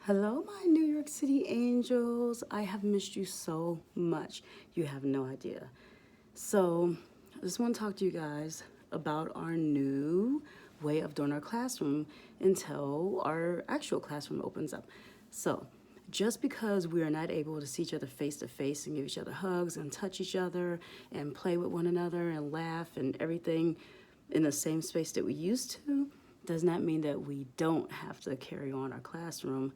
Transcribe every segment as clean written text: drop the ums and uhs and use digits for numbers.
Hello, my New York City angels. I have missed you so much. You have no idea. So, I just want to talk to you guys about our new way of doing our classroom until our actual classroom opens up. So, just because we are not able to see each other face to face and give each other hugs and touch each other and play with one another and laugh and everything in the same space that we used to, does not mean that we don't have to carry on our classroom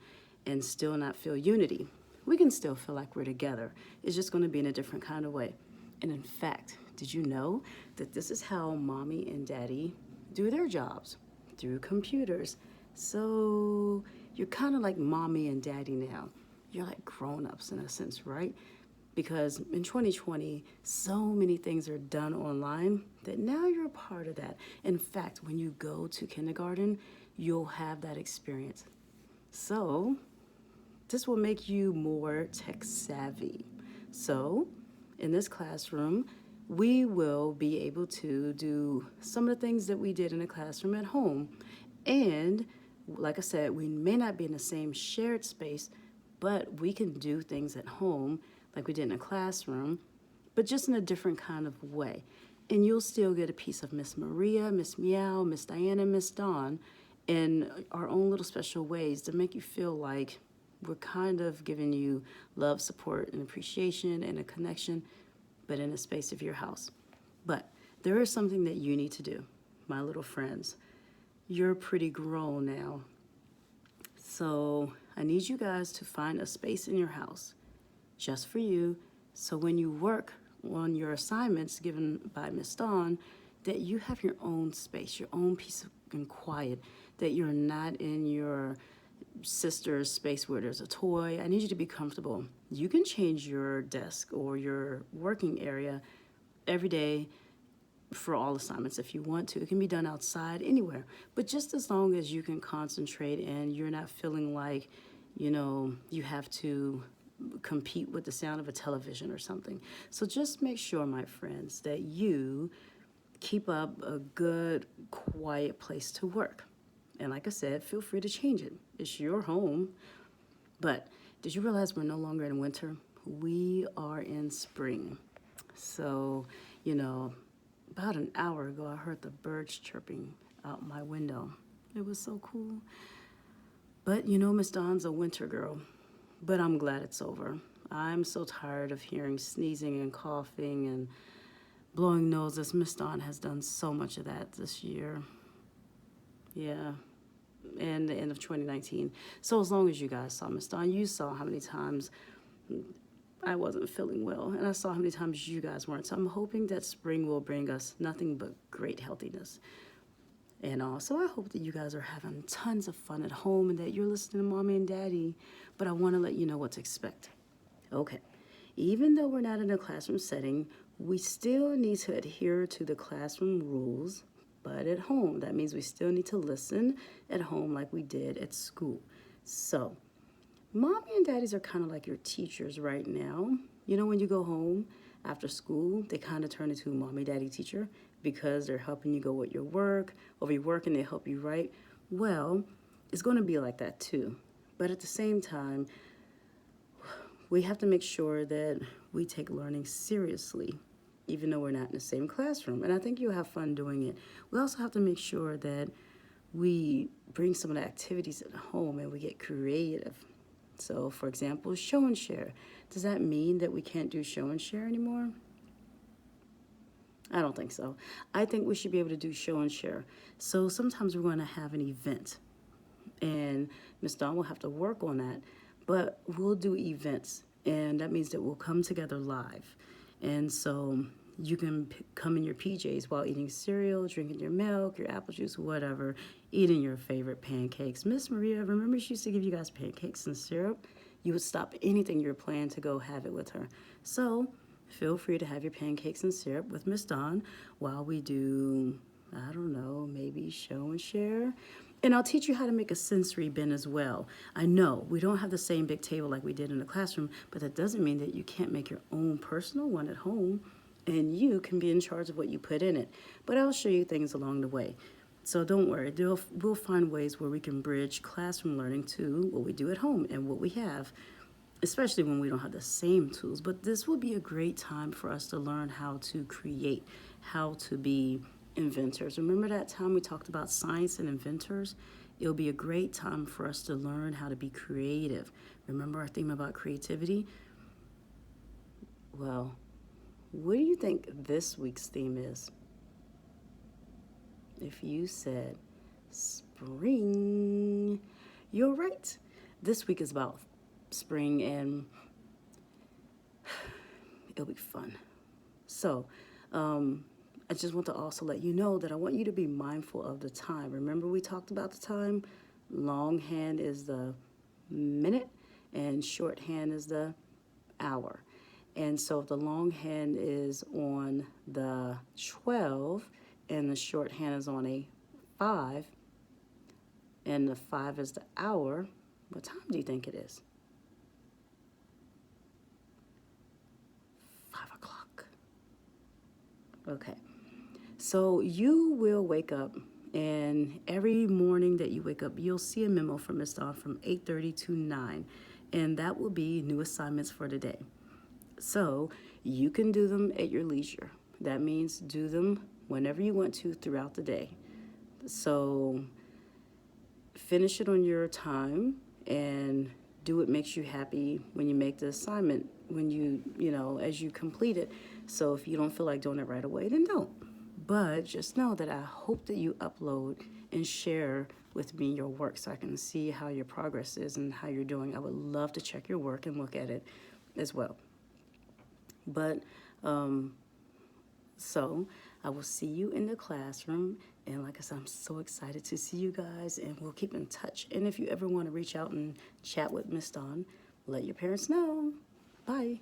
and still not feel unity. We can still feel like we're together. It's just going to be in a different kind of way. And in fact, did you know that this is how mommy and daddy do their jobs? Through computers. So you're kind of like mommy and daddy now. You're like grown-ups in a sense, right? Because in 2020, so many things are done online that now you're a part of that. In fact, when you go to kindergarten, you'll have that experience. So this will make you more tech savvy. So in this classroom, we will be able to do some of the things that we did in the classroom at home. And like I said, we may not be in the same shared space, but we can do things at home like we did in a classroom, but just in a different kind of way. And you'll still get a piece of Miss Maria, Miss Meow, Miss Diana, Miss Dawn in our own little special ways to make you feel like we're kind of giving you love, support, and appreciation and a connection, but in the space of your house. But there is something that you need to do, my little friends. You're pretty grown now. So I need you guys to find a space in your house just for you. So when you work on your assignments given by Miss Dawn, that you have your own space, your own peace and quiet, that you're not in your sister's space where there's a toy. I need you to be comfortable. You can change your desk or your working area every day for all assignments if you want to. It can be done outside, anywhere. But just as long as you can concentrate and you're not feeling like, you have to compete with the sound of a television or something. So just make sure, my friends, that you keep up a good, quiet place to work. And like I said, feel free to change it. It's your home. But did you realize we're no longer in winter? We are in spring. So, about an hour ago, I heard the birds chirping out my window. It was so cool. But Miss Dawn's a winter girl. But I'm glad it's over. I'm so tired of hearing sneezing and coughing and blowing noses. Miss Dawn has done so much of that this year. Yeah, and the end of 2019. So as long as you guys saw Miss Dawn, you saw how many times I wasn't feeling well, and I saw how many times you guys weren't. So I'm hoping that spring will bring us nothing but great healthiness. And also, I hope that you guys are having tons of fun at home and that you're listening to mommy and daddy. But I want to let you know what to expect. Okay, even though we're not in a classroom setting, we still need to adhere to the classroom rules, but at home. That means we still need to listen at home like we did at school. So, mommy and daddies are kind of like your teachers right now. When you go home after school, they kind of turn into mommy, daddy, teacher because they're helping you go with your work, over your work, and they help you write. Well, it's going to be like that too. But at the same time, we have to make sure that we take learning seriously, even though we're not in the same classroom. And I think you'll have fun doing it. We also have to make sure that we bring some of the activities at home and we get creative. So, for example, show and share. Does that mean that we can't do show and share anymore? I don't think so. I think we should be able to do show and share. So sometimes we're going to have an event, and Miss Dawn will have to work on that, but we'll do events, and that means that we'll come together live. And so you can come in your PJs while eating cereal, drinking your milk, your apple juice, whatever, eating your favorite pancakes. Miss Maria, remember she used to give you guys pancakes and syrup? You would stop anything you were planning to go have it with her. So feel free to have your pancakes and syrup with Miss Dawn while we do, I don't know, maybe show and share. And I'll teach you how to make a sensory bin as well. I know we don't have the same big table like we did in the classroom, but that doesn't mean that you can't make your own personal one at home, and you can be in charge of what you put in it. But I'll show you things along the way. So don't worry, we'll find ways where we can bridge classroom learning to what we do at home and what we have, especially when we don't have the same tools. But this will be a great time for us to learn how to create, how to be inventors. Remember that time we talked about science and inventors? It'll be a great time for us to learn how to be creative. Remember our theme about creativity? Well, what do you think this week's theme is? If you said spring, you're right. This week is about spring and it'll be fun. So, I just want to also let you know that I want you to be mindful of the time. Remember we talked about the time? Longhand is the minute and shorthand is the hour. And so if the longhand is on the 12 and the shorthand is on a 5 and the 5 is the hour, what time do you think it is? 5 o'clock. Okay. So you will wake up, and every morning that you wake up, you'll see a memo from Ms. Dawn from 8:30 to 9, and that will be new assignments for the day. So you can do them at your leisure. That means do them whenever you want to throughout the day. So finish it on your time and do what makes you happy when you make the assignment, when as you complete it. So if you don't feel like doing it right away, then don't. But just know that I hope that you upload and share with me your work so I can see how your progress is and how you're doing. I would love to check your work and look at it as well. But so I will see you in the classroom. And like I said, I'm so excited to see you guys, and we'll keep in touch. And if you ever want to reach out and chat with Miss Dawn, let your parents know. Bye.